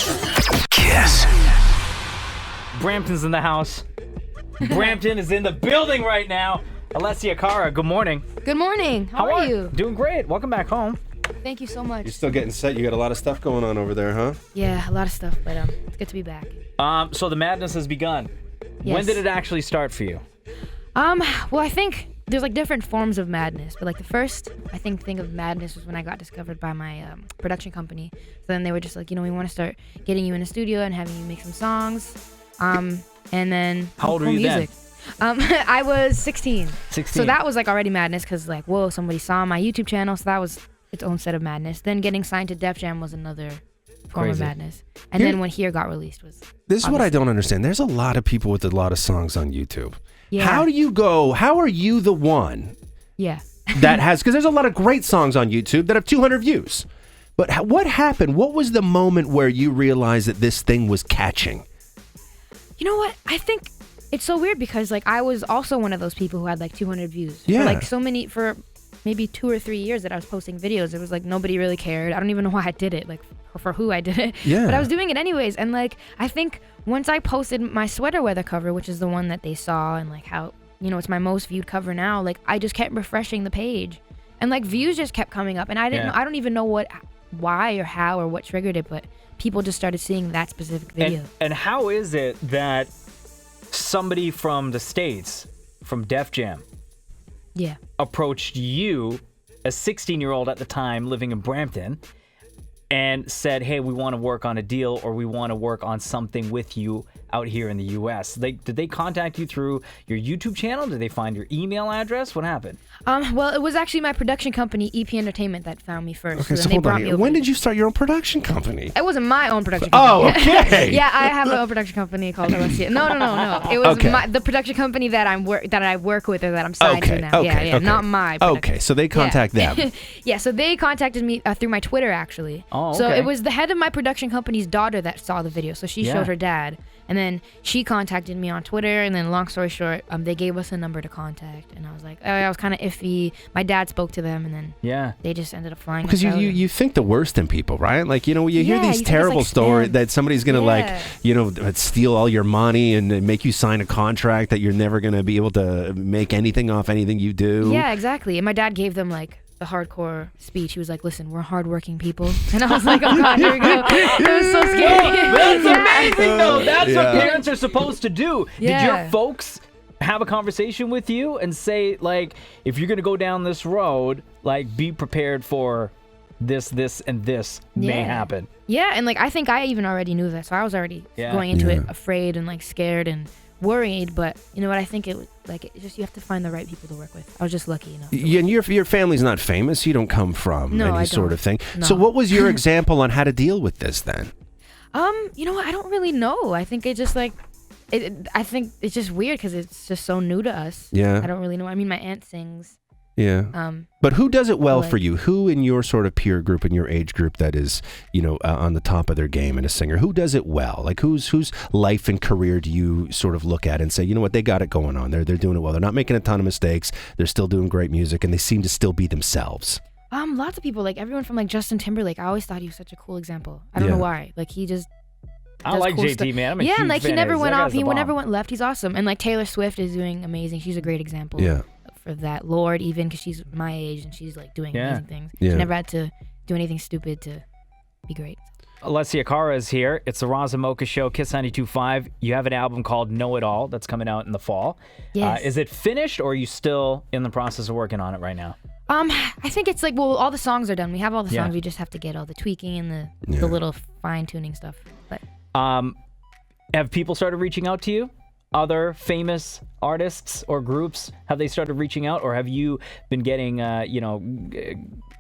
KiSS. Brampton's in the house. Brampton is in the building right now. Alessia, Cara, good morning. Good morning. How are you? Doing great. Welcome back home. Thank you so much. You're still getting set. You got a lot of stuff going on over there, huh? Yeah, a lot of stuff, but it's good to be back. So the madness has begun. Yes. When did it actually start for you? Well, I think there's like different forms of madness, but like the first, I think thing of madness was when I got discovered by my production company. So then they were just like, we want to start getting you in a studio and having you make some songs. And then How old were you music. I was 16. 16. So that was like already madness because like, whoa, somebody saw my YouTube channel. So that was its own set of madness. Then getting signed to Def Jam was another form of madness. And then when Here got released was. This is what I don't understand. There's a lot of people with a lot of songs on YouTube. Yeah. How are you the one Yeah. that has, because there's a lot of great songs on YouTube that have 200 views. But what happened? What was the moment where you realized that this thing was catching? You know what? I think it's so weird because like I was also one of those people who had like 200 views. Yeah. For maybe 2 or 3 years that I was posting videos. It was like nobody really cared. I don't even know why I did it, like or for who I did it. Yeah. But I was doing it anyways. And like I think once I posted my sweater weather cover, which is the one that they saw and like how, it's my most viewed cover now, like I just kept refreshing the page. And like views just kept coming up. And I don't even know why or how or what triggered it, but people just started seeing that specific video. And how is it that somebody from the States, from Def Jam, approached you, a 16-year-old at the time living in Brampton, and said, hey, we want to work on a deal or we want to work on something with you out here in the U.S.? Did they contact you through your YouTube channel? Did they find your email address? What happened? Well, it was actually my production company, EP Entertainment, that found me first. Okay, so so then hold they on brought me here. over. When did you start your own production company? It wasn't my own production company. Oh, okay. Yeah, I have my own production company called Alessia. No. It was the production company that I work with or that I'm signed to now. Okay. Not my production. Okay, so they contact them. Yeah, so they contacted me through my Twitter, actually. Oh, okay. So it was the head of my production company's daughter that saw the video. So she showed her dad. And then she contacted me on Twitter, and then long story short, they gave us a number to contact, and I was like, I was kind of iffy. My dad spoke to them, and then they just ended up flying. Because you think the worst in people, right? Like, you hear these terrible stories that somebody's going to steal all your money and make you sign a contract that you're never going to be able to make anything off anything you do. Yeah, exactly. And my dad gave them like the hardcore speech. He was like, listen, we're hardworking people. And I was like, oh God, here we go. It was so scary. That's amazing though. That's what parents are supposed to do. Yeah. Did your folks have a conversation with you and say, like, if you're going to go down this road, like, be prepared for this, and this may happen? Yeah, and like I think I even already knew that. So I was already going into it afraid and like scared and worried, but you know what? I think it was like you have to find the right people to work with. I was just lucky enough. And your family's not famous. You don't come from any sort of thing. No. So what was your example on how to deal with this then? You know what? I don't really know. I think it just like I think it's just weird because it's just so new to us. Yeah. I don't really know. I mean, my aunt sings. Yeah. But who does it well for you? Who in your sort of peer group, in your age group, that is, on the top of their game and a singer? Who does it well? Like whose life and career do you sort of look at and say, you know what, they got it going on. They're doing it well. They're not making a ton of mistakes. They're still doing great music, and they seem to still be themselves. Lots of people, like everyone from like Justin Timberlake. I always thought he was such a cool example. I don't know why. Like he just. I like cool JT, stuff. man. I'm a huge and like he fan never of his. went That off. guy's He the never bomb. went left. He's awesome. And like Taylor Swift is doing amazing. She's a great example. Yeah. For that, Lord, even because she's my age and she's like doing amazing things. Yeah. She never had to do anything stupid to be great. Alessia, Cara is here. It's the Roz and Mocha Show, KiSS 92.5. You have an album called Know It All that's coming out in the fall. Yes. Is it finished, or are you still in the process of working on it right now? I think it's like, well, all the songs are done. We have all the songs. We just have to get all the tweaking and the little fine tuning stuff. But have people started reaching out to you? Other famous artists or groups, have they started reaching out, or have you been getting,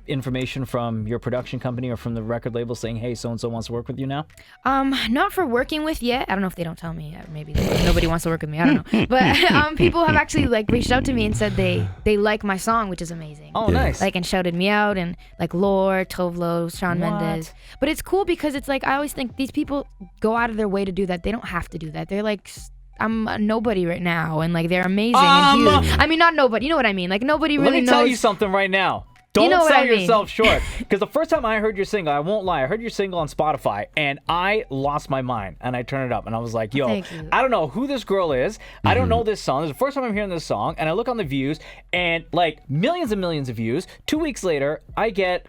information from your production company or from the record label saying, hey, so-and-so wants to work with you now? Not for working with yet. I don't know if they don't tell me. Maybe nobody wants to work with me. I don't know. But people have actually like reached out to me and said they like my song, which is amazing. Oh, nice. Like, and shouted me out, and like Lorde, Tovlo, Shawn Mendes. But it's cool because it's like, I always think these people go out of their way to do that. They don't have to do that. They're like, I'm a nobody right now, and like they're amazing and huge. I mean, not nobody. You know what I mean? Like nobody really knows. Let me tell you something right now. Don't sell yourself short. Because the first time I heard your single, I won't lie, I heard your single on Spotify, and I lost my mind. And I turned it up, and I was like, yo, I don't know who this girl is. I don't know this song. This is the first time I'm hearing this song. And I look on the views, and like millions and millions of views. 2 weeks later, I get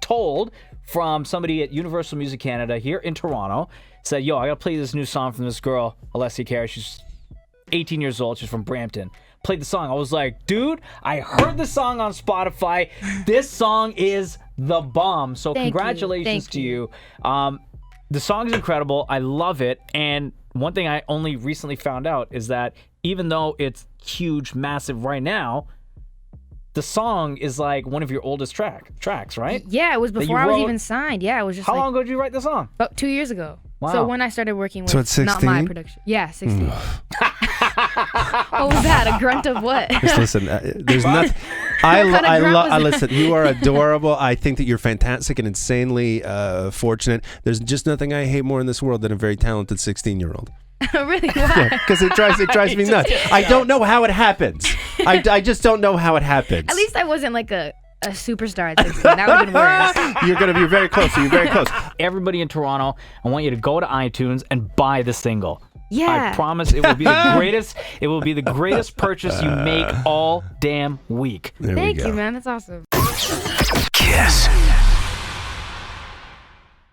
told from somebody at Universal Music Canada here in Toronto, said, yo, I got to play this new song from this girl, Alessia Cara. She's 18 years old. She's from Brampton. Played the song. I was like, dude, I heard the song on Spotify. This song is the bomb. So congratulations to you. The song is incredible. I love it. And one thing I only recently found out is that even though it's huge, massive right now, the song is like one of your oldest tracks, right? Yeah, it was before I was even signed. Yeah, it was just How long ago did you write the song? About 2 years ago. Wow. So when I started working with So it's 16? not my production. Yeah, 16. What was that? A grunt of what? Just listen, there's nothing. I listen. You are adorable. I think that you're fantastic and insanely fortunate. There's just nothing I hate more in this world than a very talented 16-year-old. Really? Why? Because it drives me nuts. I don't know how it happens. I just don't know how it happens. At least I wasn't like a superstar at 16. That would have been worse. You're very close. You're very close. Everybody in Toronto, I want you to go to iTunes and buy the single. Yeah. I promise it will be the greatest. It will be the greatest purchase you make all damn week. Thank you, man. That's awesome. KiSS.